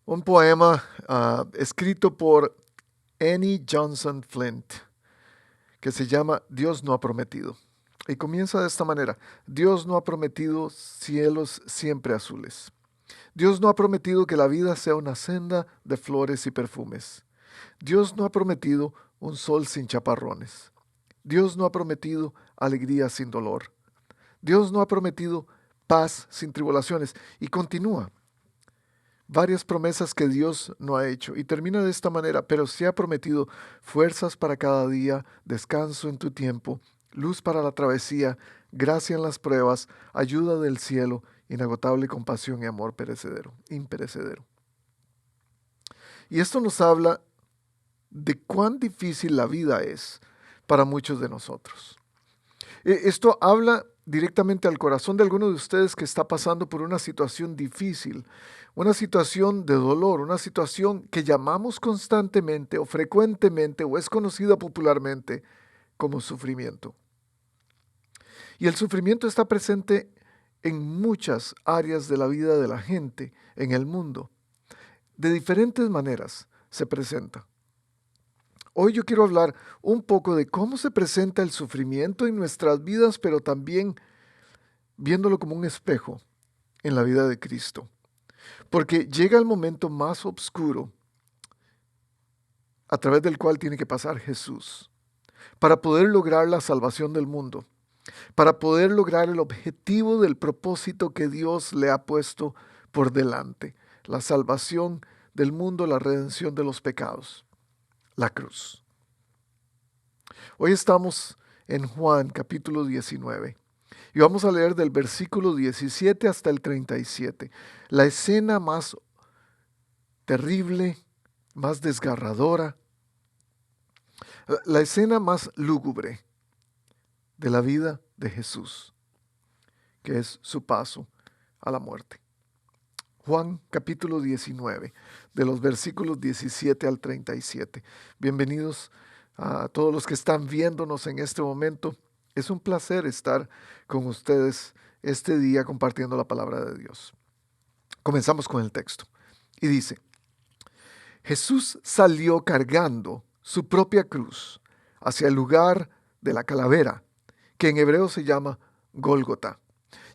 un poema escrito por Annie Johnson Flint, que se llama Dios no ha prometido. Y comienza de esta manera: Dios no ha prometido cielos siempre azules. Dios no ha prometido que la vida sea una senda de flores y perfumes. Dios no ha prometido un sol sin chaparrones. Dios no ha prometido alegría sin dolor. Dios no ha prometido paz sin tribulaciones. Y continúa. Varias promesas que Dios no ha hecho. Y termina de esta manera: pero sí ha prometido fuerzas para cada día, descanso en tu tiempo, luz para la travesía, gracia en las pruebas, ayuda del cielo, inagotable compasión y amor perecedero, imperecedero. Y esto nos habla de cuán difícil la vida es para muchos de nosotros. Esto habla directamente al corazón de alguno de ustedes que está pasando por una situación difícil, una situación de dolor, una situación que llamamos constantemente o frecuentemente o es conocida popularmente como sufrimiento. Y el sufrimiento está presente en muchas áreas de la vida de la gente en el mundo. De diferentes maneras se presenta. Hoy yo quiero hablar un poco de cómo se presenta el sufrimiento en nuestras vidas, pero también viéndolo como un espejo en la vida de Cristo. Porque llega el momento más oscuro a través del cual tiene que pasar Jesús para poder lograr la salvación del mundo, para poder lograr el objetivo del propósito que Dios le ha puesto por delante: la salvación del mundo, la redención de los pecados, la cruz. Hoy estamos en Juan capítulo 19 y vamos a leer del versículo 17 hasta el 37, la escena más terrible, más desgarradora, la escena más lúgubre de la vida de Jesús, que es su paso a la muerte. Juan capítulo 19, de los versículos 17 al 37. Bienvenidos a todos los que están viéndonos en este momento. Es un placer estar con ustedes este día compartiendo la palabra de Dios. Comenzamos con el texto. Y dice: Jesús salió cargando su propia cruz hacia el lugar de la calavera, que en hebreo se llama Gólgota.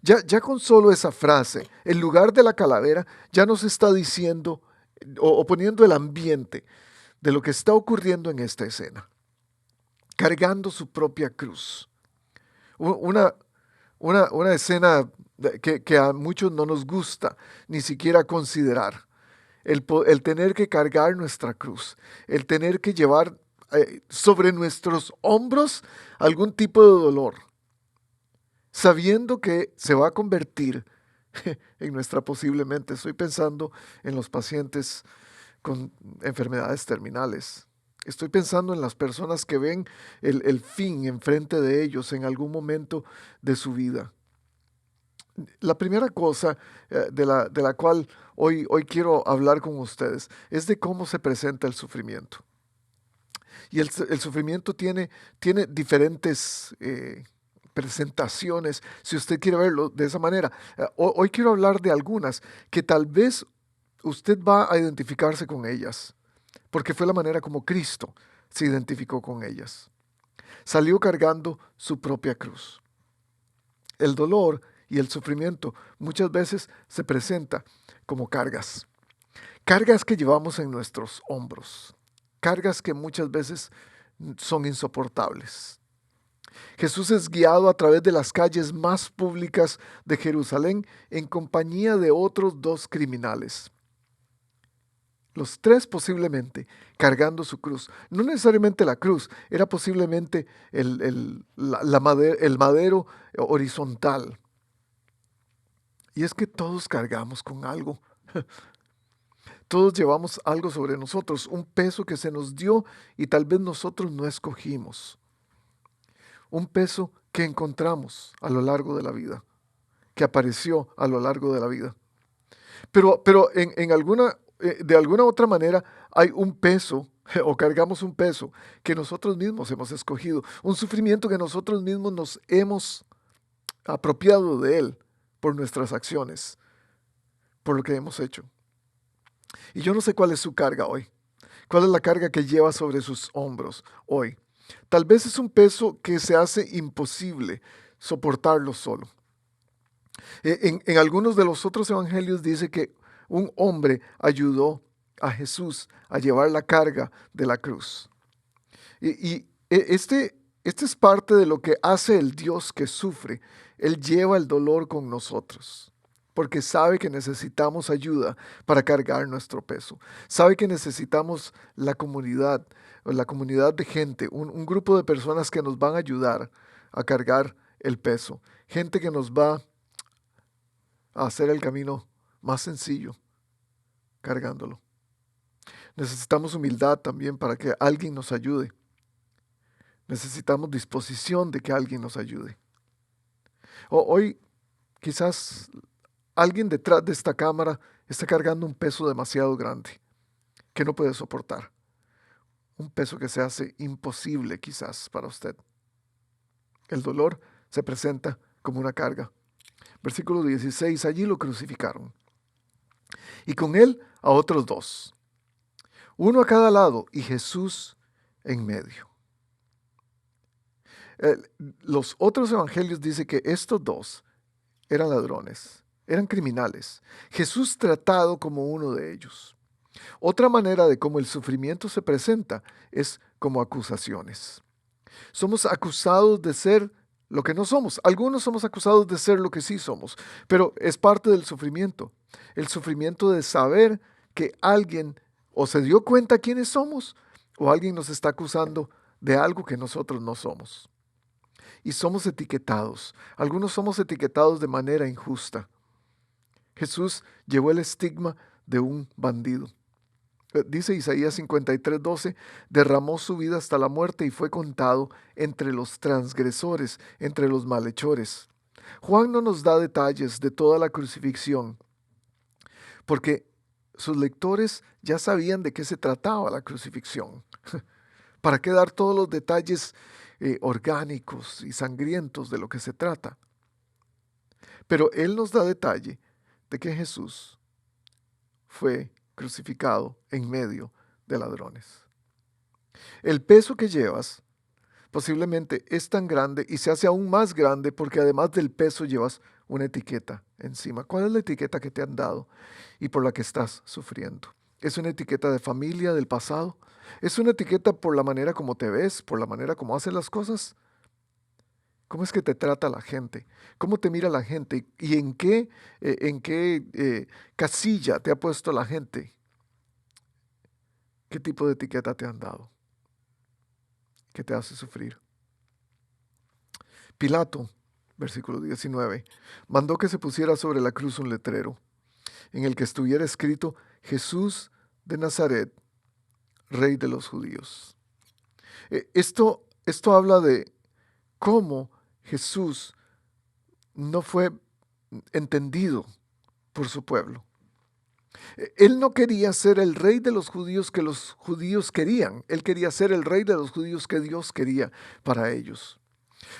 Ya con solo esa frase, el lugar de la calavera, ya nos está diciendo o poniendo el ambiente de lo que está ocurriendo en esta escena. Cargando su propia cruz. Una, una escena que a muchos no nos gusta ni siquiera considerar. El tener que cargar nuestra cruz, el tener que llevar sobre nuestros hombros algún tipo de dolor, sabiendo que se va a convertir en nuestra posible mente. Estoy pensando en los pacientes con enfermedades terminales. Estoy pensando en las personas que ven el fin enfrente de ellos en algún momento de su vida. La primera cosa de la cual hoy quiero hablar con ustedes es de cómo se presenta el sufrimiento. Y el sufrimiento tiene diferentes presentaciones, si usted quiere verlo de esa manera. Hoy quiero hablar de algunas que tal vez usted va a identificarse con ellas, porque fue la manera como Cristo se identificó con ellas. Salió cargando su propia cruz. El dolor y el sufrimiento muchas veces se presenta como cargas. Cargas que llevamos en nuestros hombros. Cargas que muchas veces son insoportables. Jesús es guiado a través de las calles más públicas de Jerusalén en compañía de otros dos criminales. Los tres posiblemente cargando su cruz. No necesariamente la cruz, era posiblemente el madero horizontal. Y es que todos cargamos con algo. Todos llevamos algo sobre nosotros, un peso que se nos dio y tal vez nosotros no escogimos. Un peso que encontramos a lo largo de la vida, que apareció a lo largo de la vida. Pero de alguna otra manera hay un peso o cargamos un peso que nosotros mismos hemos escogido, un sufrimiento que nosotros mismos nos hemos apropiado de él por nuestras acciones, por lo que hemos hecho. Y yo no sé cuál es su carga hoy. ¿Cuál es la carga que lleva sobre sus hombros hoy? Tal vez es un peso que se hace imposible soportarlo solo. En algunos de los otros evangelios dice que un hombre ayudó a Jesús a llevar la carga de la cruz. Este es parte de lo que hace el Dios que sufre. Él lleva el dolor con nosotros, porque sabe que necesitamos ayuda para cargar nuestro peso. Sabe que necesitamos la comunidad de gente, un grupo de personas que nos van a ayudar a cargar el peso. Gente que nos va a hacer el camino más sencillo, cargándolo. Necesitamos humildad también para que alguien nos ayude. Necesitamos disposición de que alguien nos ayude. Hoy quizás alguien detrás de esta cámara está cargando un peso demasiado grande que no puede soportar. Un peso que se hace imposible quizás para usted. El dolor se presenta como una carga. Versículo 16, allí lo crucificaron. Y con él a otros dos, uno a cada lado y Jesús en medio. Los otros evangelios dicen que estos dos eran ladrones, eran criminales. Jesús tratado como uno de ellos. Otra manera de cómo el sufrimiento se presenta es como acusaciones. Somos acusados de ser lo que no somos. Algunos somos acusados de ser lo que sí somos, pero es parte del sufrimiento. El sufrimiento de saber que alguien o se dio cuenta quiénes somos o alguien nos está acusando de algo que nosotros no somos. Y somos etiquetados. Algunos somos etiquetados de manera injusta. Jesús llevó el estigma de un bandido. Dice Isaías 53:12, derramó su vida hasta la muerte y fue contado entre los transgresores, entre los malhechores. Juan no nos da detalles de toda la crucifixión, porque sus lectores ya sabían de qué se trataba la crucifixión. ¿Para qué dar todos los detalles orgánicos y sangrientos de lo que se trata? Pero él nos da detalle de que Jesús fue crucificado en medio de ladrones. El peso que llevas posiblemente es tan grande y se hace aún más grande porque además del peso llevas una etiqueta encima. ¿Cuál es la etiqueta que te han dado y por la que estás sufriendo? ¿Es una etiqueta de familia, del pasado? ¿Es una etiqueta por la manera como te ves, por la manera como haces las cosas? ¿Cómo es que te trata la gente? ¿Cómo te mira la gente? ¿Y en qué casilla te ha puesto la gente? ¿Qué tipo de etiqueta te han dado? ¿Qué te hace sufrir? Pilato, versículo 19, mandó que se pusiera sobre la cruz un letrero en el que estuviera escrito Jesús de Nazaret, Rey de los Judíos. Esto habla de cómo Jesús no fue entendido por su pueblo. Él no quería ser el rey de los judíos que los judíos querían. Él quería ser el rey de los judíos que Dios quería para ellos.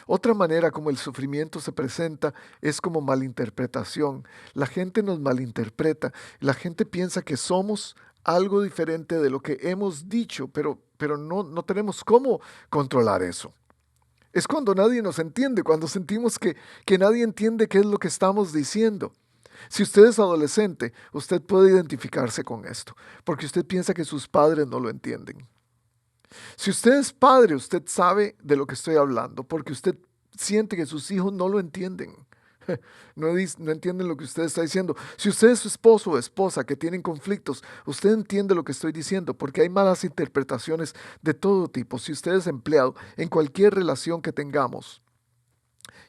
Otra manera como el sufrimiento se presenta es como malinterpretación. La gente nos malinterpreta. La gente piensa que somos algo diferente de lo que hemos dicho, pero no tenemos cómo controlar eso. Es cuando nadie nos entiende, cuando sentimos que nadie entiende qué es lo que estamos diciendo. Si usted es adolescente, usted puede identificarse con esto, porque usted piensa que sus padres no lo entienden. Si usted es padre, usted sabe de lo que estoy hablando, porque usted siente que sus hijos no lo entienden. No entienden lo que usted está diciendo. Si usted es su esposo o esposa que tienen conflictos, usted entiende lo que estoy diciendo, porque hay malas interpretaciones de todo tipo. Si usted es empleado, en cualquier relación que tengamos,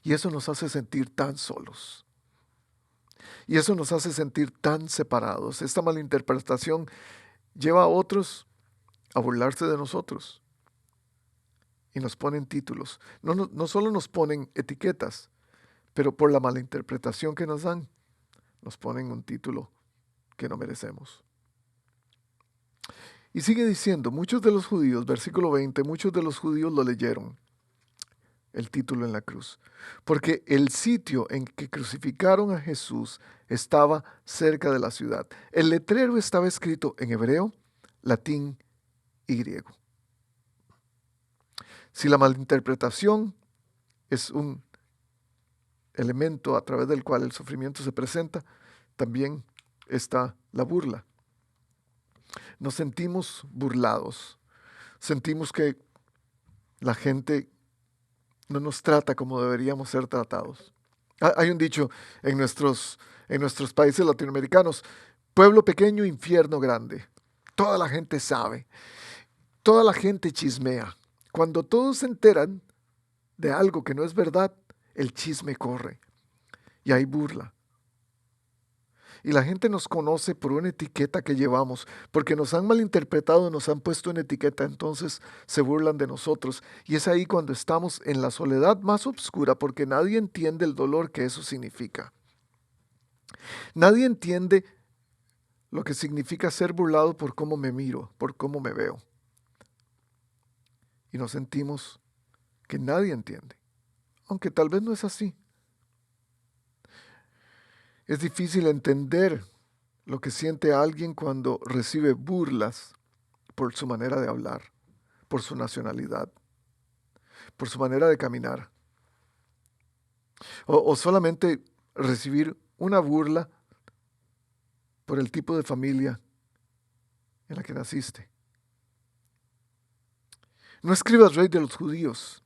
y eso nos hace sentir tan solos. Y eso nos hace sentir tan separados. Esta malinterpretación lleva a otros a burlarse de nosotros y nos ponen títulos. No solo nos ponen etiquetas, pero por la malinterpretación que nos dan, nos ponen un título que no merecemos. Y sigue diciendo, muchos de los judíos, versículo 20, muchos de los judíos lo leyeron. el título en la cruz, porque el sitio en que crucificaron a Jesús estaba cerca de la ciudad. El letrero estaba escrito en hebreo, latín y griego. Si la malinterpretación es un elemento a través del cual el sufrimiento se presenta, también está la burla. Nos sentimos burlados, sentimos que la gente no nos trata como deberíamos ser tratados. Hay un dicho en nuestros países latinoamericanos: pueblo pequeño, infierno grande. Toda la gente sabe, toda la gente chismea. Cuando todos se enteran de algo que no es verdad, el chisme corre y hay burla. Y la gente nos conoce por una etiqueta que llevamos, porque nos han malinterpretado, nos han puesto una etiqueta, entonces se burlan de nosotros. Y es ahí cuando estamos en la soledad más oscura, porque nadie entiende el dolor que eso significa. Nadie entiende lo que significa ser burlado por cómo me miro, por cómo me veo. Y nos sentimos que nadie entiende, aunque tal vez no es así. Es difícil entender lo que siente alguien cuando recibe burlas por su manera de hablar, por su nacionalidad, por su manera de caminar. O solamente recibir una burla por el tipo de familia en la que naciste. No escribas rey de los judíos,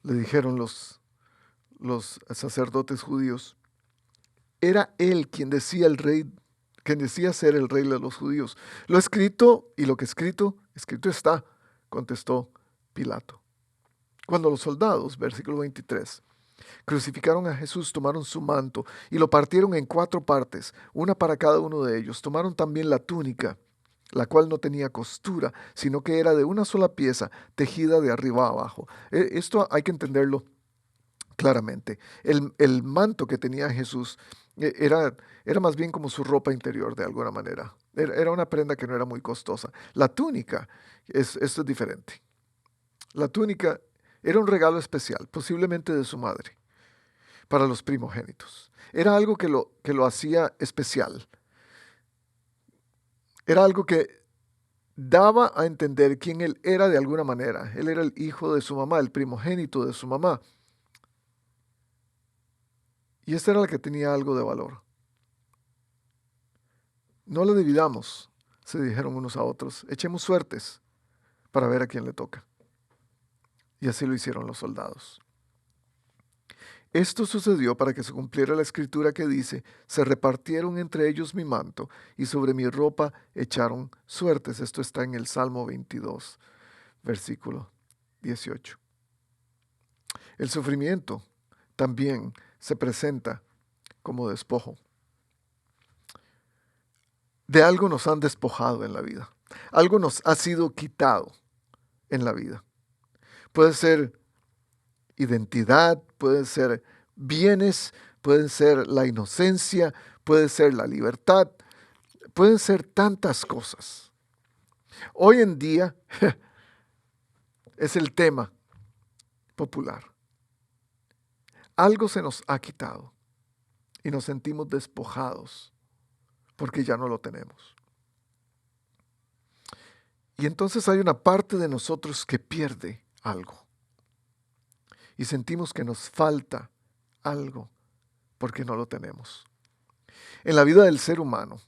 le dijeron los sacerdotes judíos. Era él quien decía ser el rey de los judíos. Lo escrito y lo que escrito está, contestó Pilato. Cuando los soldados, versículo 23, crucificaron a Jesús, tomaron su manto y lo partieron en 4 partes, una para cada uno de ellos. Tomaron también la túnica, la cual no tenía costura, sino que era de una sola pieza, tejida de arriba a abajo. Esto hay que entenderlo claramente. El manto que tenía Jesús era más bien como su ropa interior de alguna manera. Era una prenda que no era muy costosa. La túnica, esto es diferente. La túnica era un regalo especial, posiblemente de su madre, para los primogénitos. Era algo que lo hacía especial. Era algo que daba a entender quién él era de alguna manera. Él era el hijo de su mamá, el primogénito de su mamá. Y esta era la que tenía algo de valor. No le dividamos, se dijeron unos a otros. Echemos suertes para ver a quién le toca. Y así lo hicieron los soldados. Esto sucedió para que se cumpliera la escritura que dice: se repartieron entre ellos mi manto y sobre mi ropa echaron suertes. Esto está en el Salmo 22, versículo 18. El sufrimiento también se presenta como despojo. De algo nos han despojado en la vida. Algo nos ha sido quitado en la vida. Puede ser identidad, puede ser bienes, puede ser la inocencia, puede ser la libertad, pueden ser tantas cosas. Hoy en día es el tema popular. Algo se nos ha quitado y nos sentimos despojados porque ya no lo tenemos. Y entonces hay una parte de nosotros que pierde algo. Y sentimos que nos falta algo porque no lo tenemos. En la vida del ser humano,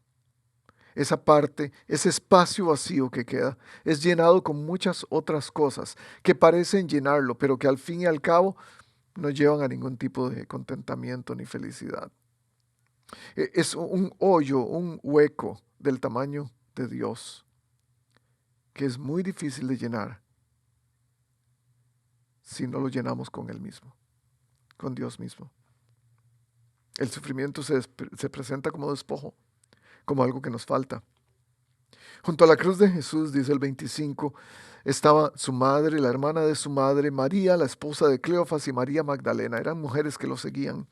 esa parte, ese espacio vacío que queda, es llenado con muchas otras cosas que parecen llenarlo, pero que al fin y al cabo no llevan a ningún tipo de contentamiento ni felicidad. Es un hoyo, un hueco del tamaño de Dios, que es muy difícil de llenar si no lo llenamos con Él mismo, con Dios mismo. El sufrimiento se presenta como despojo, como algo que nos falta. Junto a la cruz de Jesús, dice el 25, estaba su madre, la hermana de su madre, María, la esposa de Cleofas, y María Magdalena. Eran mujeres que lo seguían.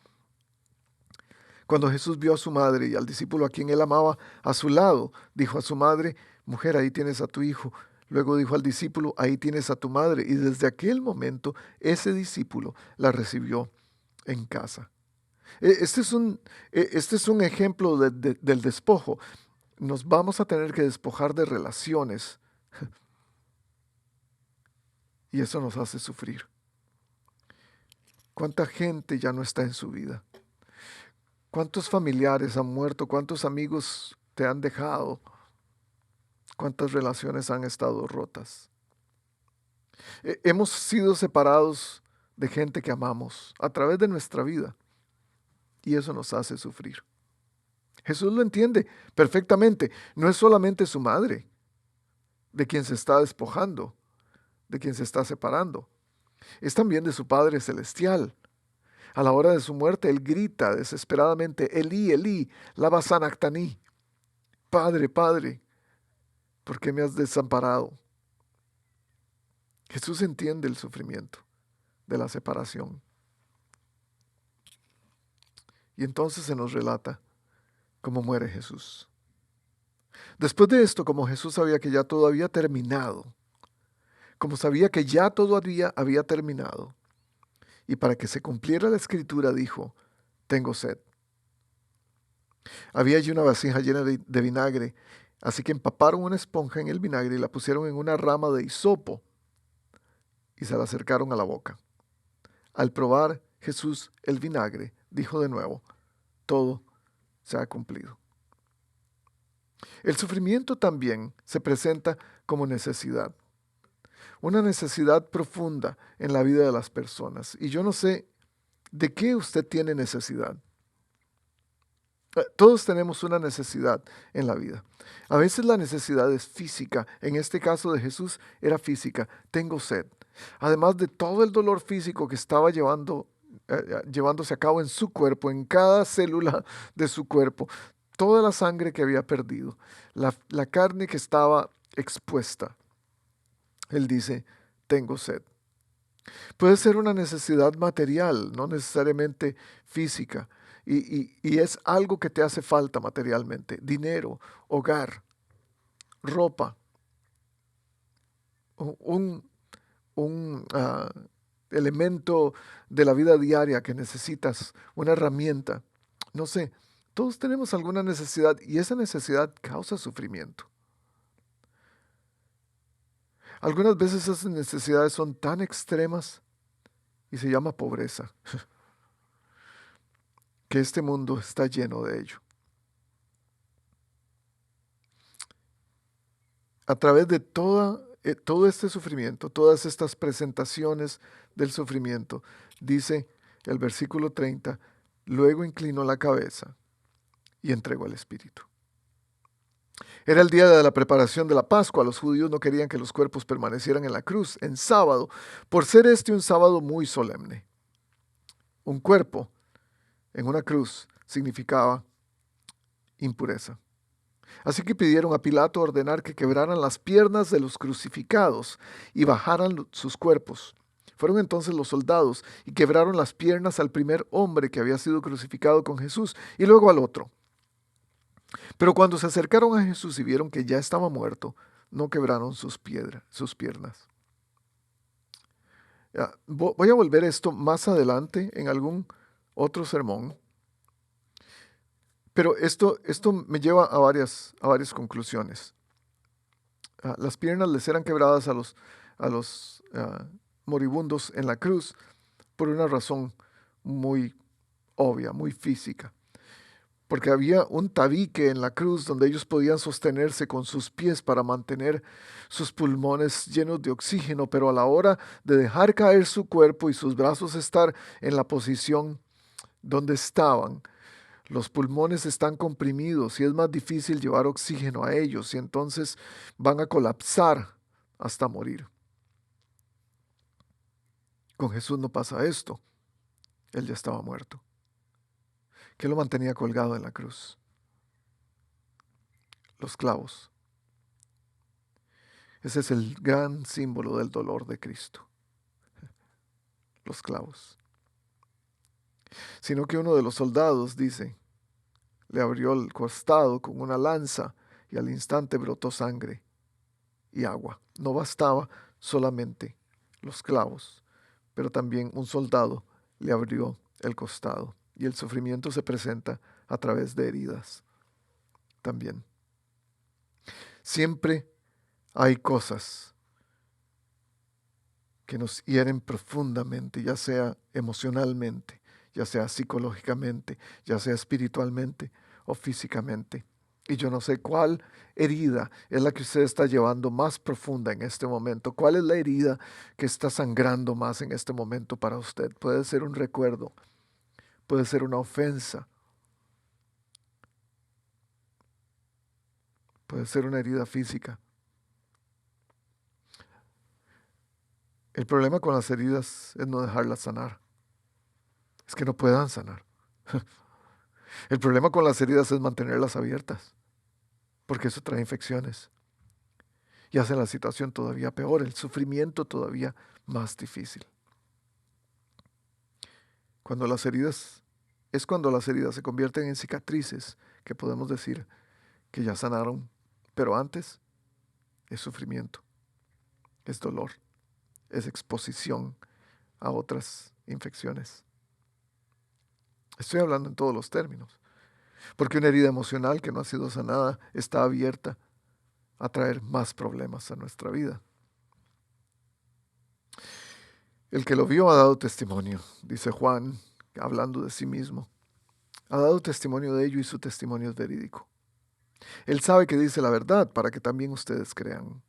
Cuando Jesús vio a su madre y al discípulo a quien él amaba a su lado, dijo a su madre: mujer, ahí tienes a tu hijo. Luego dijo al discípulo, ahí tienes a tu madre. Y desde aquel momento ese discípulo la recibió en casa. Este es un ejemplo del despojo. Nos vamos a tener que despojar de relaciones y eso nos hace sufrir. ¿Cuánta gente ya no está en su vida? ¿Cuántos familiares han muerto? ¿Cuántos amigos te han dejado? ¿Cuántas relaciones han estado rotas? Hemos sido separados de gente que amamos a través de nuestra vida y eso nos hace sufrir. Jesús lo entiende perfectamente. No es solamente su madre de quien se está despojando, de quien se está separando. Es también de su Padre Celestial. A la hora de su muerte, él grita desesperadamente, Elí, Elí, lama sabactani. Padre, Padre, ¿por qué me has desamparado? Jesús entiende el sufrimiento de la separación. Y entonces se nos relata cómo muere Jesús. Después de esto, como Jesús sabía que ya todo había terminado, como sabía que ya todo había terminado, y para que se cumpliera la escritura dijo, tengo sed. Había allí una vasija llena de vinagre, así que empaparon una esponja en el vinagre y la pusieron en una rama de hisopo y se la acercaron a la boca. Al probar Jesús el vinagre, dijo de nuevo, todo se ha cumplido. El sufrimiento también se presenta como necesidad, una necesidad profunda en la vida de las personas. Y yo no sé de qué usted tiene necesidad. Todos tenemos una necesidad en la vida. A veces la necesidad es física. En este caso de Jesús era física. Tengo sed. Además de todo el dolor físico que estaba llevándose a cabo en su cuerpo, en cada célula de su cuerpo, toda la sangre que había perdido, la carne que estaba expuesta. Él dice, tengo sed. Puede ser una necesidad material, no necesariamente física. Y es algo que te hace falta materialmente. Dinero, hogar, ropa, un elemento de la vida diaria que necesitas, una herramienta. No sé, todos tenemos alguna necesidad y esa necesidad causa sufrimiento. Algunas veces esas necesidades son tan extremas y se llama pobreza, que este mundo está lleno de ello. A través de todo este sufrimiento, todas estas presentaciones del sufrimiento, dice el versículo 30, luego inclinó la cabeza y entregó el espíritu. Era el día de la preparación de la Pascua. Los judíos no querían que los cuerpos permanecieran en la cruz en sábado, por ser este un sábado muy solemne. Un cuerpo en una cruz significaba impureza. Así que pidieron a Pilato ordenar que quebraran las piernas de los crucificados y bajaran sus cuerpos. Fueron entonces los soldados y quebraron las piernas al primer hombre que había sido crucificado con Jesús y luego al otro. Pero cuando se acercaron a Jesús y vieron que ya estaba muerto, no quebraron sus piernas. Voy a volver a esto más adelante en algún otro sermón. Pero esto me lleva a varias conclusiones. Las piernas les eran quebradas a los moribundos en la cruz por una razón muy obvia, muy física. Porque había un tabique en la cruz donde ellos podían sostenerse con sus pies para mantener sus pulmones llenos de oxígeno, pero a la hora de dejar caer su cuerpo y sus brazos estar en la posición donde estaban, los pulmones están comprimidos y es más difícil llevar oxígeno a ellos y entonces van a colapsar hasta morir. Con Jesús no pasa esto. Él ya estaba muerto. ¿Qué lo mantenía colgado en la cruz? Los clavos. Ese es el gran símbolo del dolor de Cristo. Los clavos. Sino que uno de los soldados dice, le abrió el costado con una lanza y al instante brotó sangre y agua. No bastaba solamente los clavos, pero también un soldado le abrió el costado. Y el sufrimiento se presenta a través de heridas también. Siempre hay cosas que nos hieren profundamente, ya sea emocionalmente, ya sea psicológicamente, ya sea espiritualmente o físicamente. Y yo no sé cuál herida es la que usted está llevando más profunda en este momento. ¿Cuál es la herida que está sangrando más en este momento para usted? Puede ser un recuerdo, puede ser una ofensa, puede ser una herida física. El problema con las heridas es no dejarlas sanar. Es que no puedan sanar. El problema con las heridas es mantenerlas abiertas, porque eso trae infecciones y hace la situación todavía peor, el sufrimiento todavía más difícil. Cuando las heridas, es cuando las heridas se convierten en cicatrices que podemos decir que ya sanaron, pero antes es sufrimiento, es dolor, es exposición a otras infecciones. Estoy hablando en todos los términos, porque una herida emocional que no ha sido sanada está abierta a traer más problemas a nuestra vida. El que lo vio ha dado testimonio, dice Juan, hablando de sí mismo. Ha dado testimonio de ello y su testimonio es verídico. Él sabe que dice la verdad para que también ustedes crean.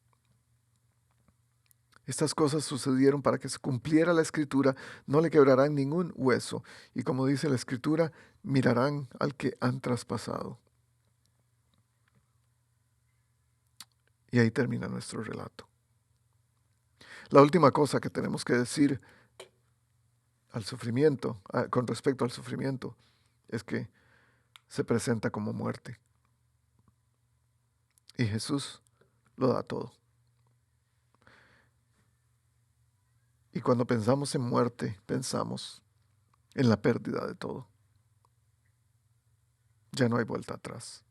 Estas cosas sucedieron para que se cumpliera la escritura, no le quebrarán ningún hueso. Y como dice la escritura, mirarán al que han traspasado. Y ahí termina nuestro relato. La última cosa que tenemos que decir al sufrimiento, con respecto al sufrimiento, es que se presenta como muerte. Y Jesús lo da todo. Y cuando pensamos en muerte, pensamos en la pérdida de todo. Ya no hay vuelta atrás.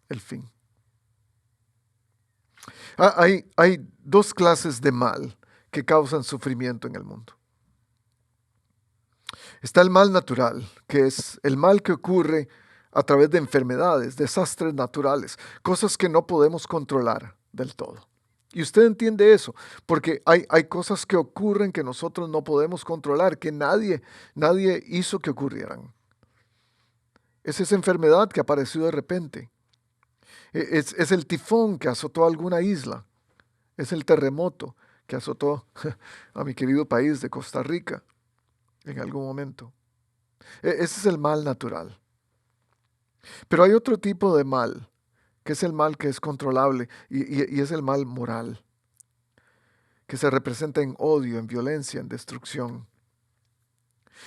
El fin. Hay dos clases de mal que causan sufrimiento en el mundo. Está el mal natural, que es el mal que ocurre a través de enfermedades, desastres naturales, cosas que no podemos controlar del todo. Y usted entiende eso, porque hay cosas que ocurren que nosotros no podemos controlar, que nadie hizo que ocurrieran. Es esa enfermedad que apareció de repente. Es el tifón que azotó alguna isla. Es el terremoto que azotó a mi querido país de Costa Rica en algún momento. Ese es el mal natural. Pero hay otro tipo de mal, que es el mal que es controlable y es el mal moral, que se representa en odio, en violencia, en destrucción.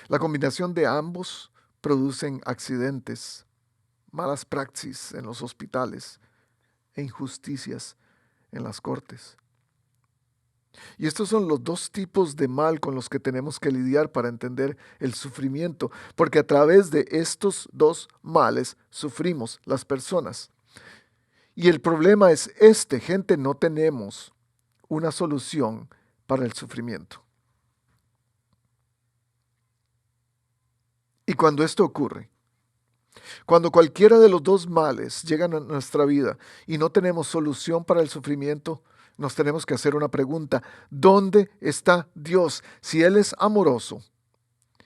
La combinación de ambos producen accidentes, malas praxis en los hospitales e injusticias en las cortes. Y estos son los dos tipos de mal con los que tenemos que lidiar para entender el sufrimiento, porque a través de estos dos males sufrimos las personas. Y el problema es gente, no tenemos una solución para el sufrimiento. Y cuando esto ocurre, cuando cualquiera de los dos males llegan a nuestra vida y no tenemos solución para el sufrimiento, nos tenemos que hacer una pregunta. ¿Dónde está Dios? Si Él es amoroso,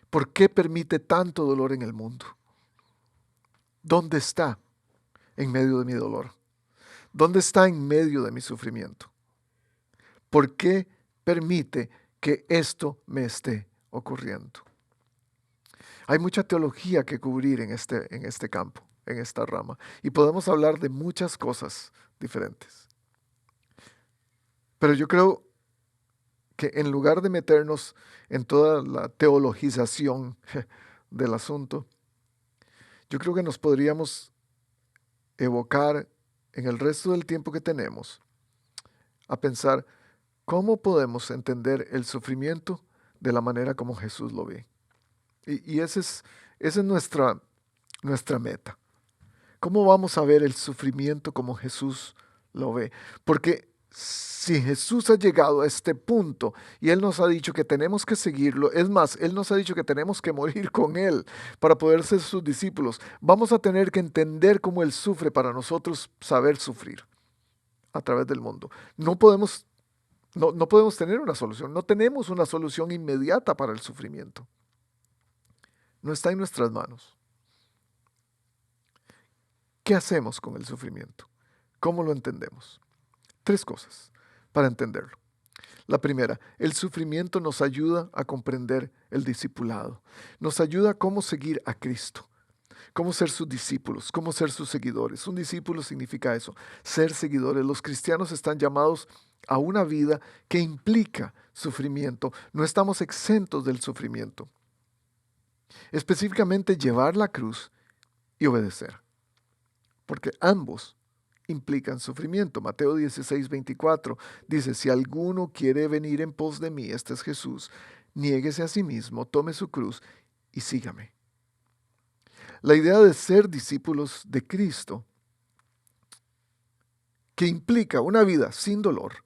¿por qué permite tanto dolor en el mundo? ¿Dónde está en medio de mi dolor? ¿Dónde está en medio de mi sufrimiento? ¿Por qué permite que esto me esté ocurriendo? Hay mucha teología que cubrir en este campo, en esta rama, y podemos hablar de muchas cosas diferentes. Pero yo creo que en lugar de meternos en toda la teologización del asunto, yo creo que nos podríamos evocar en el resto del tiempo que tenemos a pensar cómo podemos entender el sufrimiento de la manera como Jesús lo ve. Y esa es nuestra meta. ¿Cómo vamos a ver el sufrimiento como Jesús lo ve? Porque Si Jesús ha llegado a este punto y Él nos ha dicho que tenemos que seguirlo, es más, Él nos ha dicho que tenemos que morir con Él para poder ser sus discípulos, vamos a tener que entender cómo Él sufre para nosotros saber sufrir a través del mundo. No podemos tener una solución, no tenemos una solución inmediata para el sufrimiento. No está en nuestras manos. ¿Qué hacemos con el sufrimiento? ¿Cómo lo entendemos? 3 cosas para entenderlo. La primera, el sufrimiento nos ayuda a comprender el discipulado. Nos ayuda a cómo seguir a Cristo, cómo ser sus discípulos, cómo ser sus seguidores. Un discípulo significa eso, ser seguidores. Los cristianos están llamados a una vida que implica sufrimiento. No estamos exentos del sufrimiento. Específicamente llevar la cruz y obedecer, porque ambos implican sufrimiento. Mateo 16:24 dice, si alguno quiere venir en pos de mí, este es Jesús, niéguese a sí mismo, tome su cruz y sígame. La idea de ser discípulos de Cristo, que implica una vida sin dolor,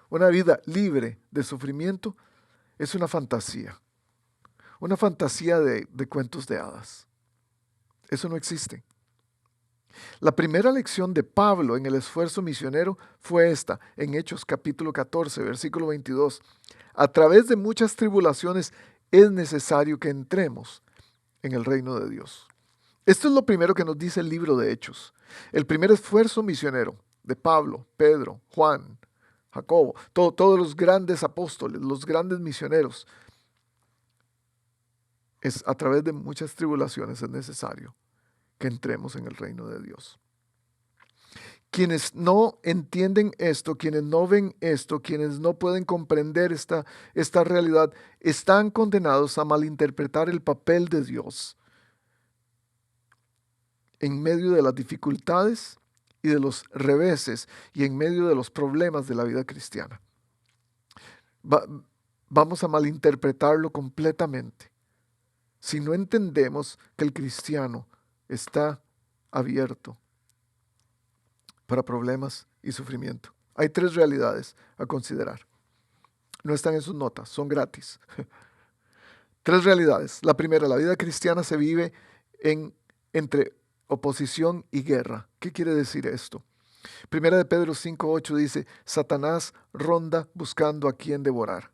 una vida libre de sufrimiento, es una fantasía de cuentos de hadas. Eso no existe. La primera lección de Pablo en el esfuerzo misionero fue esta, en Hechos capítulo 14, versículo 22. A través de muchas tribulaciones es necesario que entremos en el reino de Dios. Esto es lo primero que nos dice el libro de Hechos. El primer esfuerzo misionero de Pablo, Pedro, Juan, Jacobo, todos los grandes apóstoles, los grandes misioneros, es a través de muchas tribulaciones es necesario que entremos en el reino de Dios. Quienes no entienden esto, quienes no ven esto, quienes no pueden comprender esta realidad, están condenados a malinterpretar el papel de Dios en medio de las dificultades y de los reveses y en medio de los problemas de la vida cristiana. Vamos a malinterpretarlo completamente si no entendemos que el cristiano está abierto para problemas y sufrimiento. Hay 3 realidades a considerar. No están en sus notas, son gratis. 3 realidades. La primera, la vida cristiana se vive entre oposición y guerra. ¿Qué quiere decir esto? Primera de Pedro 5:8 dice, Satanás ronda buscando a quien devorar.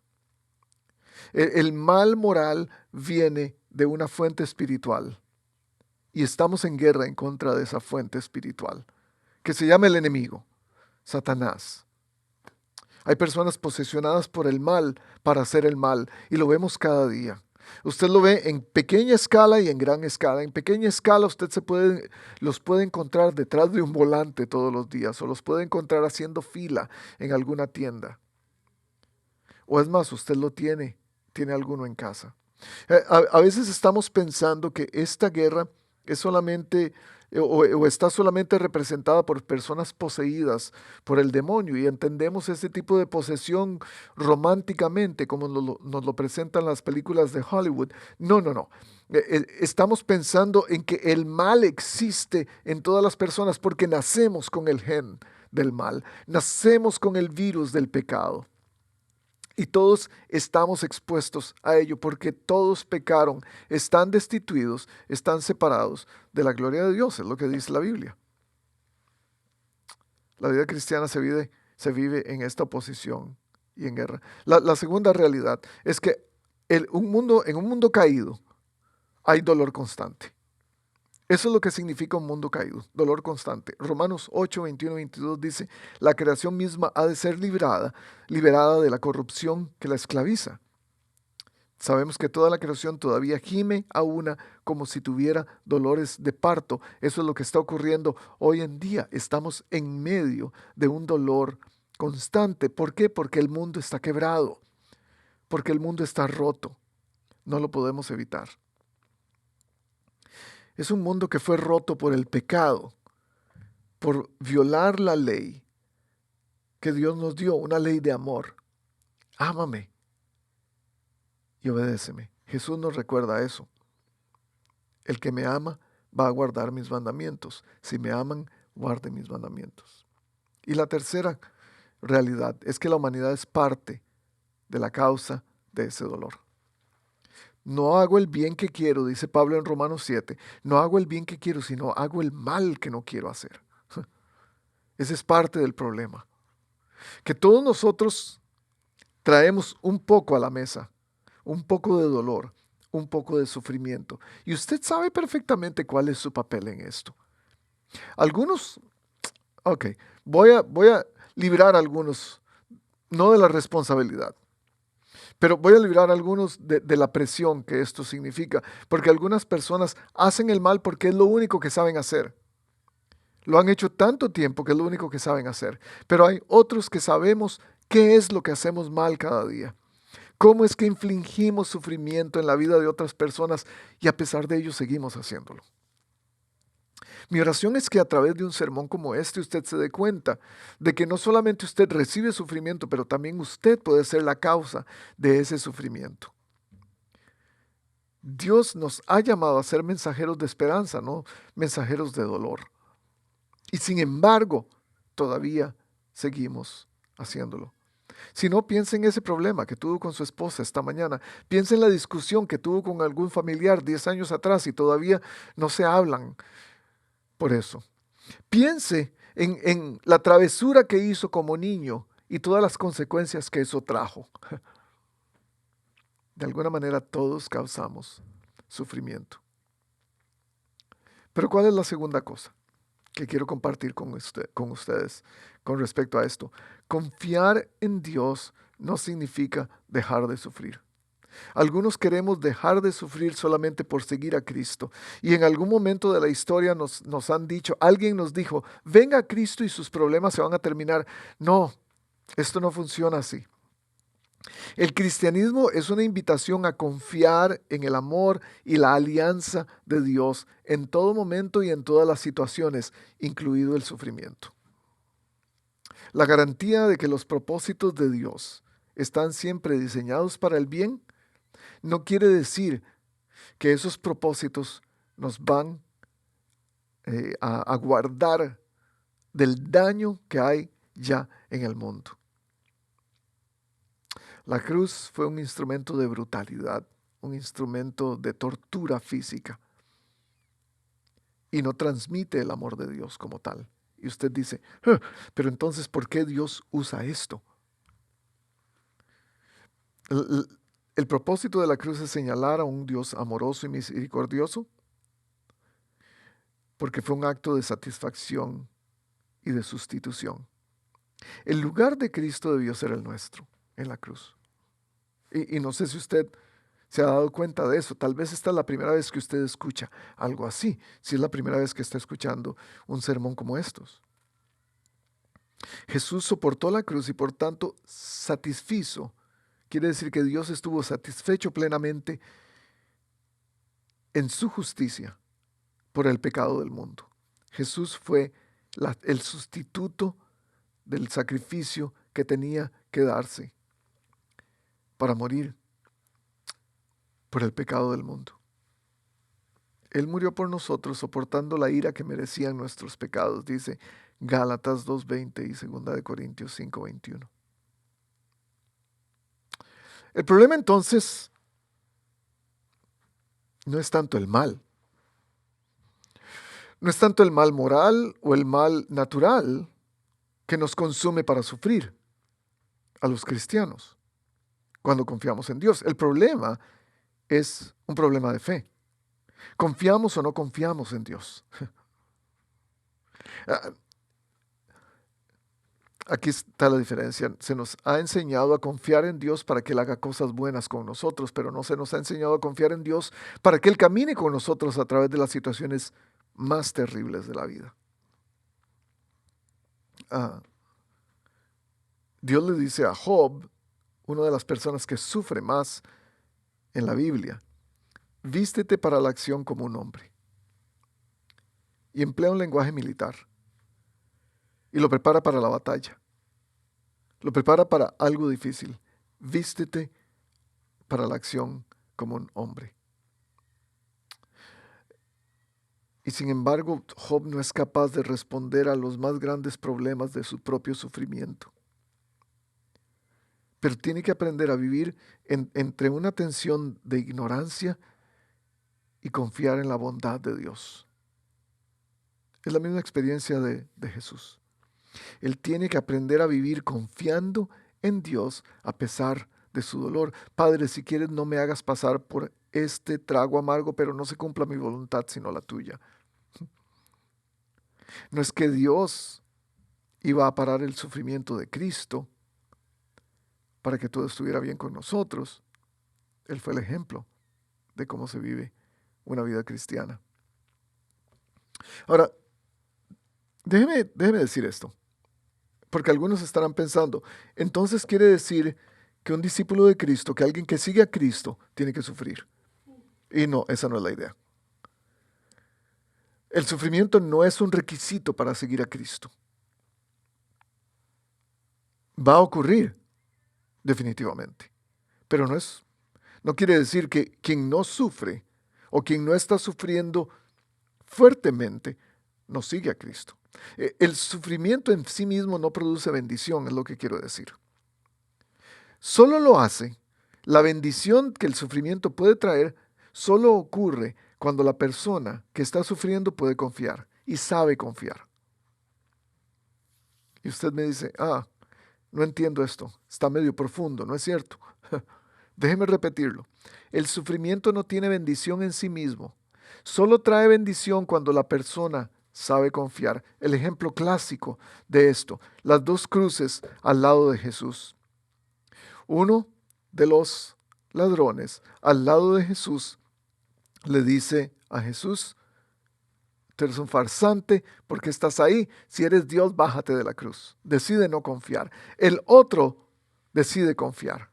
El mal moral viene de una fuente espiritual y estamos en guerra en contra de esa fuente espiritual, que se llama el enemigo, Satanás. Hay personas posesionadas por el mal para hacer el mal y lo vemos cada día. Usted lo ve en pequeña escala y en gran escala. En pequeña escala usted los puede encontrar detrás de un volante todos los días o los puede encontrar haciendo fila en alguna tienda. O es más, usted tiene alguno en casa. A veces estamos pensando que esta guerra es solamente o está solamente representada por personas poseídas por el demonio y entendemos ese tipo de posesión románticamente como nos lo presentan las películas de Hollywood. No. Estamos pensando en que el mal existe en todas las personas porque nacemos con el gen del mal, nacemos con el virus del pecado. Y todos estamos expuestos a ello porque todos pecaron, están destituidos, están separados de la gloria de Dios, es lo que dice la Biblia. La vida cristiana se vive en esta oposición y en guerra. La segunda realidad es que en un mundo caído hay dolor constante. Eso es lo que significa un mundo caído, dolor constante. Romanos 8, 21, 22 dice, la creación misma ha de ser liberada de la corrupción que la esclaviza. Sabemos que toda la creación todavía gime a una como si tuviera dolores de parto. Eso es lo que está ocurriendo hoy en día. Estamos en medio de un dolor constante. ¿Por qué? Porque el mundo está quebrado, porque el mundo está roto. No lo podemos evitar. Es un mundo que fue roto por el pecado, por violar la ley que Dios nos dio, una ley de amor. Ámame y obedéceme. Jesús nos recuerda eso. El que me ama va a guardar mis mandamientos. Si me aman, guarden mis mandamientos. Y la tercera realidad es que la humanidad es parte de la causa de ese dolor. No hago el bien que quiero, dice Pablo en Romanos 7. No hago el bien que quiero, sino hago el mal que no quiero hacer. Ese es parte del problema. Que todos nosotros traemos un poco a la mesa, un poco de dolor, un poco de sufrimiento. Y usted sabe perfectamente cuál es su papel en esto. Algunos, ok, voy a librar a algunos, no de la responsabilidad, pero voy a librar a algunos de la presión que esto significa, porque algunas personas hacen el mal porque es lo único que saben hacer. Lo han hecho tanto tiempo que es lo único que saben hacer. Pero hay otros que sabemos qué es lo que hacemos mal cada día. ¿Cómo es que infligimos sufrimiento en la vida de otras personas y a pesar de ello seguimos haciéndolo? Mi oración es que a través de un sermón como este usted se dé cuenta de que no solamente usted recibe sufrimiento, pero también usted puede ser la causa de ese sufrimiento. Dios nos ha llamado a ser mensajeros de esperanza, no mensajeros de dolor. Y sin embargo, todavía seguimos haciéndolo. Si no, piense en ese problema que tuvo con su esposa esta mañana. Piense en la discusión que tuvo con algún familiar 10 años atrás y todavía no se hablan por eso. Piense en la travesura que hizo como niño y todas las consecuencias que eso trajo. De alguna manera todos causamos sufrimiento. Pero ¿cuál es la segunda cosa que quiero compartir con ustedes con respecto a esto? Confiar en Dios no significa dejar de sufrir. Algunos queremos dejar de sufrir solamente por seguir a Cristo. Y en algún momento de la historia nos han dicho, alguien nos dijo, venga a Cristo y sus problemas se van a terminar. No, esto no funciona así. El cristianismo es una invitación a confiar en el amor y la alianza de Dios en todo momento y en todas las situaciones, incluido el sufrimiento. La garantía de que los propósitos de Dios están siempre diseñados para el bien no quiere decir que esos propósitos nos van a guardar del daño que hay ya en el mundo. La cruz fue un instrumento de brutalidad, un instrumento de tortura física y no transmite el amor de Dios como tal. Y usted dice, pero entonces, ¿por qué Dios usa esto? El propósito de la cruz es señalar a un Dios amoroso y misericordioso porque fue un acto de satisfacción y de sustitución. El lugar de Cristo debió ser el nuestro en la cruz. Y no sé si usted se ha dado cuenta de eso. Tal vez esta es la primera vez que usted escucha algo así, si es la primera vez que está escuchando un sermón como estos. Jesús soportó la cruz y por tanto satisfizo. Quiere decir que Dios estuvo satisfecho plenamente en su justicia por el pecado del mundo. Jesús fue el sustituto del sacrificio que tenía que darse para morir por el pecado del mundo. Él murió por nosotros soportando la ira que merecían nuestros pecados, dice Gálatas 2:20 y 2 Corintios 5:21. El problema entonces no es tanto el mal. No es tanto el mal moral o el mal natural que nos consume para sufrir a los cristianos cuando confiamos en Dios. El problema es un problema de fe. ¿Confiamos o no confiamos en Dios? Aquí está la diferencia. Se nos ha enseñado a confiar en Dios para que Él haga cosas buenas con nosotros, pero no se nos ha enseñado a confiar en Dios para que Él camine con nosotros a través de las situaciones más terribles de la vida. Dios le dice a Job, una de las personas que sufre más en la Biblia, vístete para la acción como un hombre. Y emplea un lenguaje militar. Y lo prepara para la batalla. Lo prepara para algo difícil. Vístete para la acción como un hombre. Y sin embargo, Job no es capaz de responder a los más grandes problemas de su propio sufrimiento. pero tiene que aprender a vivir entre una tensión de ignorancia y confiar en la bondad de Dios. Es la misma experiencia de Jesús. Él tiene que aprender a vivir confiando en Dios a pesar de su dolor. Padre, si quieres no me hagas pasar por este trago amargo, pero no se cumpla mi voluntad sino la tuya. No es que Dios iba a parar el sufrimiento de Cristo para que todo estuviera bien con nosotros. Él fue el ejemplo de cómo se vive una vida cristiana. Ahora, déjeme decir esto, porque algunos estarán pensando, entonces quiere decir que un discípulo de Cristo, que alguien que sigue a Cristo, tiene que sufrir. Y no, esa no es la idea. El sufrimiento no es un requisito para seguir a Cristo. Va a ocurrir, definitivamente, pero no quiere decir que quien no sufre o quien no está sufriendo fuertemente no sigue a Cristo. El sufrimiento en sí mismo no produce bendición, es lo que quiero decir. Solo lo hace, la bendición que el sufrimiento puede traer, solo ocurre cuando la persona que está sufriendo puede confiar y sabe confiar. Y usted me dice, no entiendo esto, está medio profundo, ¿no es cierto? Déjeme repetirlo. El sufrimiento no tiene bendición en sí mismo. Solo trae bendición cuando la persona sabe confiar. El ejemplo clásico de esto, las dos cruces al lado de Jesús. Uno de los ladrones al lado de Jesús le dice a Jesús, tú eres un farsante, ¿por qué estás ahí? Si eres Dios, bájate de la cruz. Decide no confiar. El otro decide confiar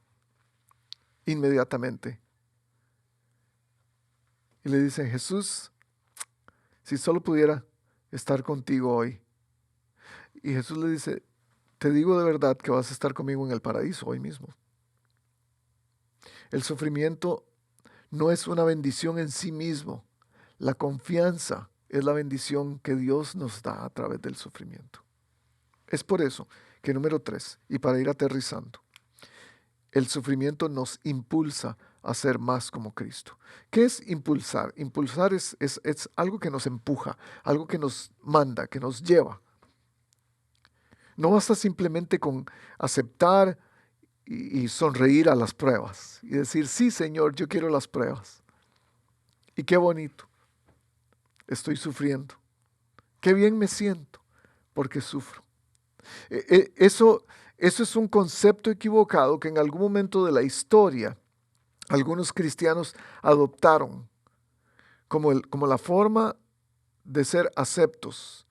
inmediatamente. Y le dice, Jesús, si solo pudiera estar contigo hoy. Y Jesús le dice, te digo de verdad que vas a estar conmigo en el paraíso hoy mismo. El sufrimiento no es una bendición en sí mismo. La confianza es la bendición que Dios nos da a través del sufrimiento. Es por eso que número 3, y para ir aterrizando, el sufrimiento nos impulsa a ser más como Cristo. ¿Qué es impulsar? Impulsar es algo que nos empuja, algo que nos manda, que nos lleva. No basta simplemente con aceptar y sonreír a las pruebas y decir, sí, Señor, yo quiero las pruebas. Y qué bonito, estoy sufriendo. Qué bien me siento porque sufro. Eso es un concepto equivocado que en algún momento de la historia algunos cristianos adoptaron como la forma de ser aceptos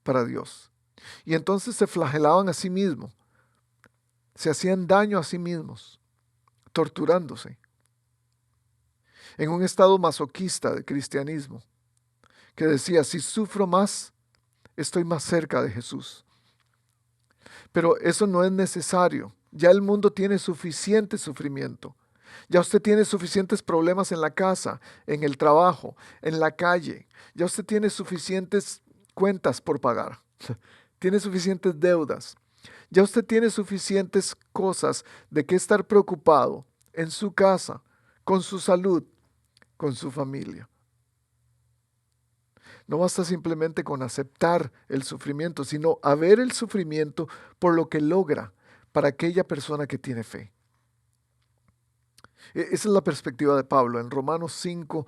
para Dios. Y entonces se flagelaban a sí mismos, se hacían daño a sí mismos, torturándose, en un estado masoquista de cristianismo, que decía, si sufro más, estoy más cerca de Jesús. Pero eso no es necesario. Ya el mundo tiene suficiente sufrimiento. Ya usted tiene suficientes problemas en la casa, en el trabajo, en la calle. Ya usted tiene suficientes cuentas por pagar. Tiene suficientes deudas. Ya usted tiene suficientes cosas de qué estar preocupado en su casa, con su salud, con su familia. No basta simplemente con aceptar el sufrimiento, sino a ver el sufrimiento por lo que logra para aquella persona que tiene fe. Esa es la perspectiva de Pablo. En Romanos 5,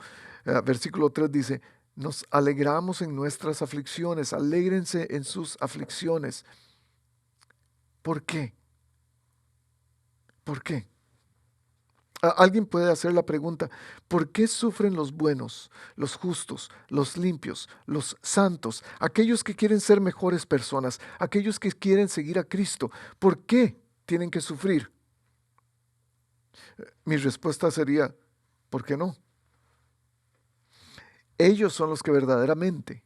versículo 3 dice, nos alegramos en nuestras aflicciones, alégrense en sus aflicciones. ¿Por qué? ¿Por qué? Alguien puede hacer la pregunta, ¿por qué sufren los buenos, los justos, los limpios, los santos, aquellos que quieren ser mejores personas, aquellos que quieren seguir a Cristo? ¿Por qué tienen que sufrir? Mi respuesta sería, ¿por qué no? Ellos son los que verdaderamente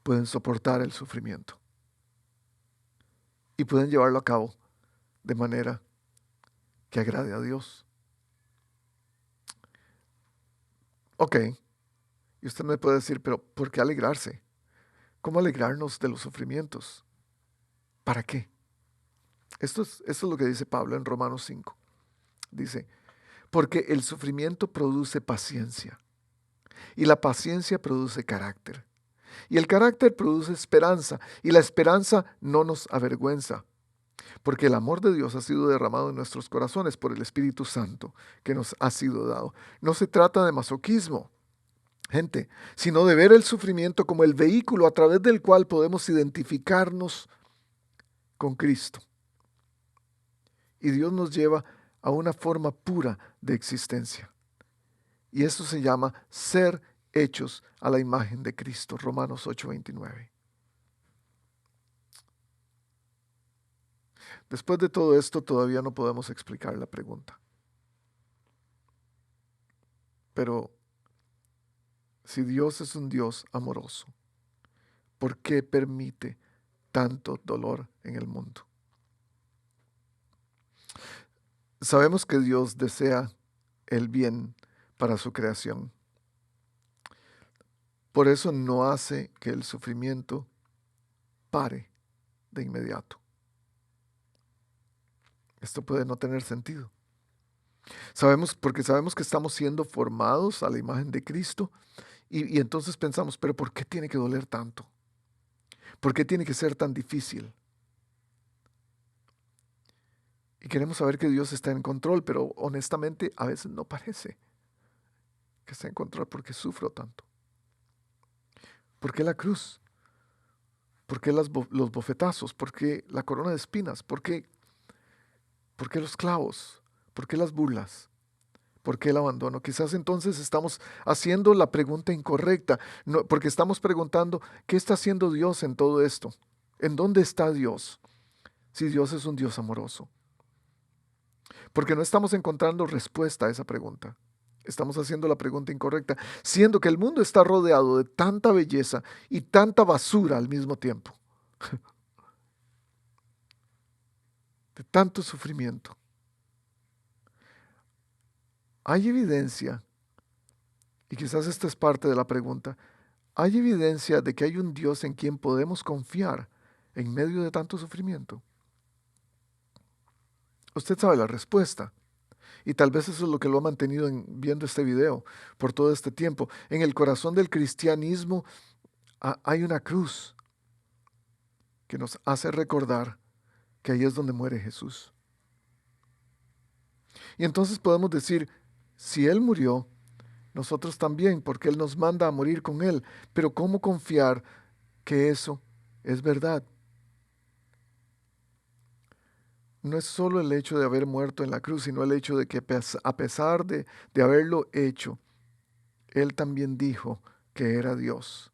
pueden soportar el sufrimiento y pueden llevarlo a cabo de manera que agrade a Dios. Ok, y usted me puede decir, pero ¿por qué alegrarse? ¿Cómo alegrarnos de los sufrimientos? ¿Para qué? Esto es lo que dice Pablo en Romanos 5. Dice, porque el sufrimiento produce paciencia y la paciencia produce carácter. Y el carácter produce esperanza y la esperanza no nos avergüenza, porque el amor de Dios ha sido derramado en nuestros corazones por el Espíritu Santo que nos ha sido dado. No se trata de masoquismo, gente, sino de ver el sufrimiento como el vehículo a través del cual podemos identificarnos con Cristo. Y Dios nos lleva a una forma pura de existencia. Y eso se llama ser hechos a la imagen de Cristo. Romanos 8:29. Después de todo esto, todavía no podemos explicar la pregunta. Pero si Dios es un Dios amoroso, ¿por qué permite tanto dolor en el mundo? Sabemos que Dios desea el bien para su creación. Por eso no hace que el sufrimiento pare de inmediato. Esto puede no tener sentido. Porque sabemos que estamos siendo formados a la imagen de Cristo y entonces pensamos, pero ¿por qué tiene que doler tanto? ¿Por qué tiene que ser tan difícil? Y queremos saber que Dios está en control, pero honestamente a veces no parece que está en control. ¿Por qué sufro tanto? ¿Por qué la cruz? ¿Por qué los bofetazos? ¿Por qué la corona de espinas? ¿Por qué los clavos? ¿Por qué las burlas? ¿Por qué el abandono? Quizás entonces estamos haciendo la pregunta incorrecta, porque estamos preguntando, ¿qué está haciendo Dios en todo esto? ¿En dónde está Dios? Si Dios es un Dios amoroso. Porque no estamos encontrando respuesta a esa pregunta. Estamos haciendo la pregunta incorrecta, siendo que el mundo está rodeado de tanta belleza y tanta basura al mismo tiempo, de tanto sufrimiento. Hay evidencia, y quizás esta es parte de la pregunta, ¿hay evidencia de que hay un Dios en quien podemos confiar en medio de tanto sufrimiento? Usted sabe la respuesta. Y tal vez eso es lo que lo ha mantenido viendo este video por todo este tiempo. En el corazón del cristianismo hay una cruz que nos hace recordar que ahí es donde muere Jesús. Y entonces podemos decir, si Él murió, nosotros también, porque Él nos manda a morir con Él. Pero ¿cómo confiar que eso es verdad? No es solo el hecho de haber muerto en la cruz, sino el hecho de que a pesar de haberlo hecho, Él también dijo que era Dios.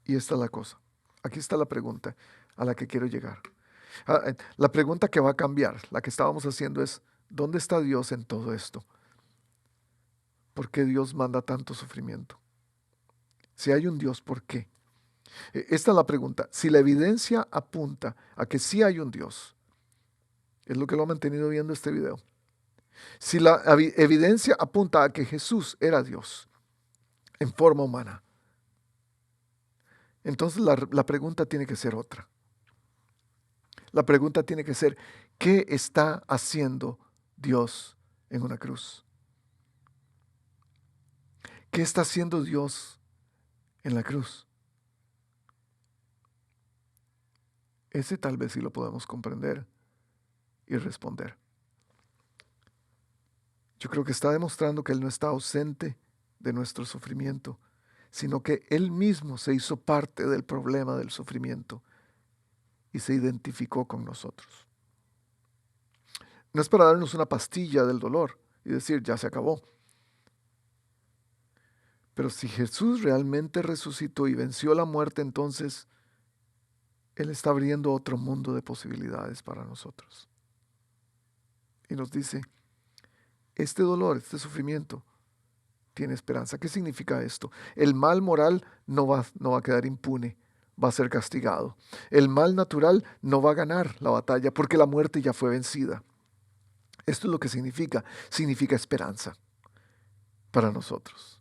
Y esta es la cosa. Aquí está la pregunta a la que quiero llegar. La pregunta que va a cambiar, la que estábamos haciendo es, ¿dónde está Dios en todo esto? ¿Por qué Dios manda tanto sufrimiento? Si hay un Dios, ¿por qué? Esta es la pregunta. Si la evidencia apunta a que sí hay un Dios, es lo que lo ha mantenido viendo este video. Si la evidencia apunta a que Jesús era Dios en forma humana, entonces la pregunta tiene que ser otra. La pregunta tiene que ser, ¿qué está haciendo Dios en una cruz? ¿Qué está haciendo Dios en la cruz? Ese tal vez sí lo podemos comprender y responder. Yo creo que está demostrando que Él no está ausente de nuestro sufrimiento, sino que Él mismo se hizo parte del problema del sufrimiento y se identificó con nosotros. No es para darnos una pastilla del dolor y decir, ya se acabó. Pero si Jesús realmente resucitó y venció la muerte, entonces Él está abriendo otro mundo de posibilidades para nosotros. Y nos dice, este dolor, este sufrimiento, tiene esperanza. ¿Qué significa esto? El mal moral no va a quedar impune, va a ser castigado. El mal natural no va a ganar la batalla porque la muerte ya fue vencida. Esto es lo que significa esperanza para nosotros.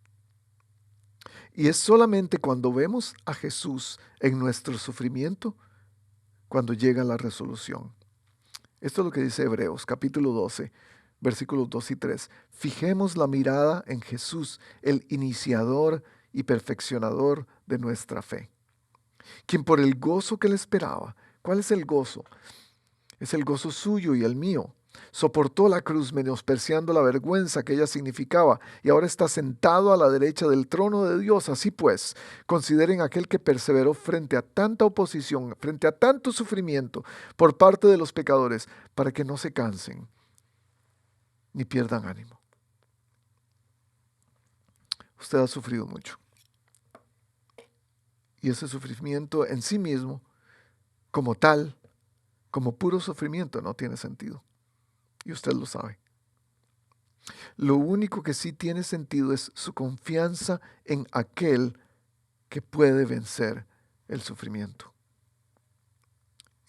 Y es solamente cuando vemos a Jesús en nuestro sufrimiento, cuando llega la resolución. Esto es lo que dice Hebreos, capítulo 12, versículos 2 y 3. Fijemos la mirada en Jesús, el iniciador y perfeccionador de nuestra fe, quien por el gozo que le esperaba. ¿Cuál es el gozo? Es el gozo suyo y el mío. Soportó la cruz menospreciando la vergüenza que ella significaba y ahora está sentado a la derecha del trono de Dios. Así pues, consideren aquel que perseveró frente a tanta oposición, frente a tanto sufrimiento por parte de los pecadores, para que no se cansen ni pierdan ánimo. Usted ha sufrido mucho. Y ese sufrimiento en sí mismo, como tal, como puro sufrimiento, no tiene sentido. Y usted lo sabe. Lo único que sí tiene sentido es su confianza en aquel que puede vencer el sufrimiento.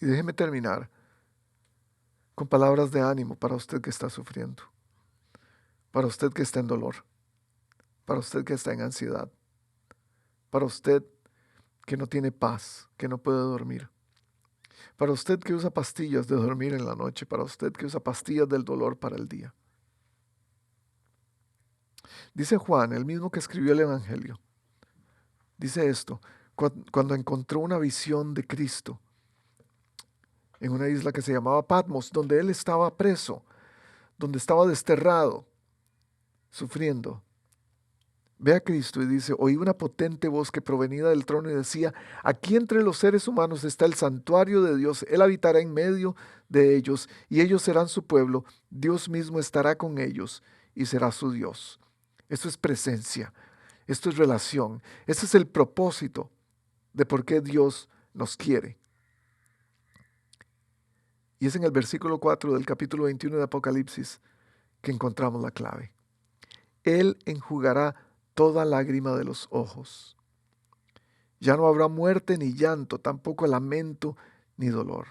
Y déjeme terminar con palabras de ánimo para usted que está sufriendo, para usted que está en dolor, para usted que está en ansiedad, para usted que no tiene paz, que no puede dormir, para usted que usa pastillas de dormir en la noche, para usted que usa pastillas del dolor para el día. Dice Juan, el mismo que escribió el Evangelio, dice esto, cuando encontró una visión de Cristo en una isla que se llamaba Patmos, donde él estaba preso, donde estaba desterrado, sufriendo. Ve a Cristo y dice, oí una potente voz que provenía del trono y decía, aquí entre los seres humanos está el santuario de Dios, Él habitará en medio de ellos y ellos serán su pueblo, Dios mismo estará con ellos y será su Dios. Esto es presencia, esto es relación, este es el propósito de por qué Dios nos quiere. Y es en el versículo 4 del capítulo 21 de Apocalipsis que encontramos la clave. Él enjugará toda lágrima de los ojos. Ya no habrá muerte ni llanto, tampoco lamento ni dolor,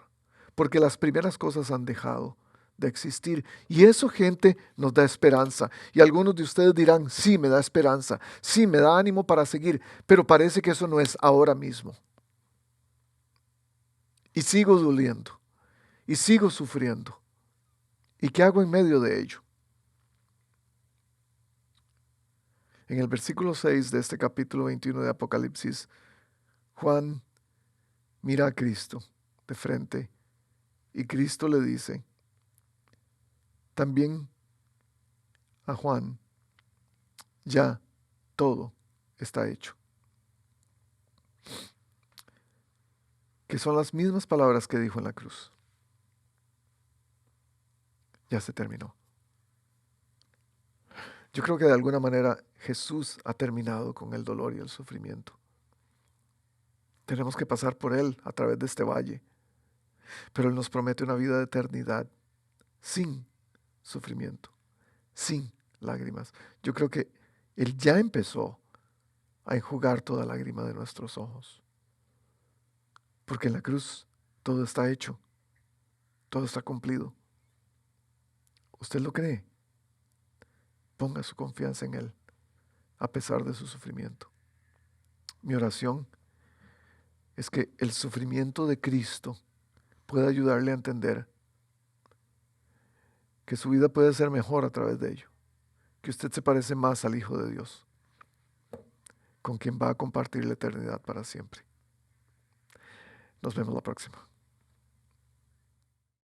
porque las primeras cosas han dejado de existir. Y eso, gente, nos da esperanza. Y algunos de ustedes dirán, sí, me da esperanza, sí, me da ánimo para seguir, pero parece que eso no es ahora mismo. Y sigo doliendo, y sigo sufriendo. ¿Y qué hago en medio de ello? En el versículo 6 de este capítulo 21 de Apocalipsis, Juan mira a Cristo de frente y Cristo le dice también a Juan, ya todo está hecho. Que son las mismas palabras que dijo en la cruz. Ya se terminó. Yo creo que de alguna manera Jesús ha terminado con el dolor y el sufrimiento. Tenemos que pasar por Él a través de este valle, pero Él nos promete una vida de eternidad sin sufrimiento, sin lágrimas. Yo creo que Él ya empezó a enjugar toda lágrima de nuestros ojos, porque en la cruz todo está hecho, todo está cumplido. ¿Usted lo cree? Ponga su confianza en Él, a pesar de su sufrimiento. Mi oración es que el sufrimiento de Cristo pueda ayudarle a entender que su vida puede ser mejor a través de ello, que usted se parece más al Hijo de Dios, con quien va a compartir la eternidad para siempre. Nos vemos la próxima.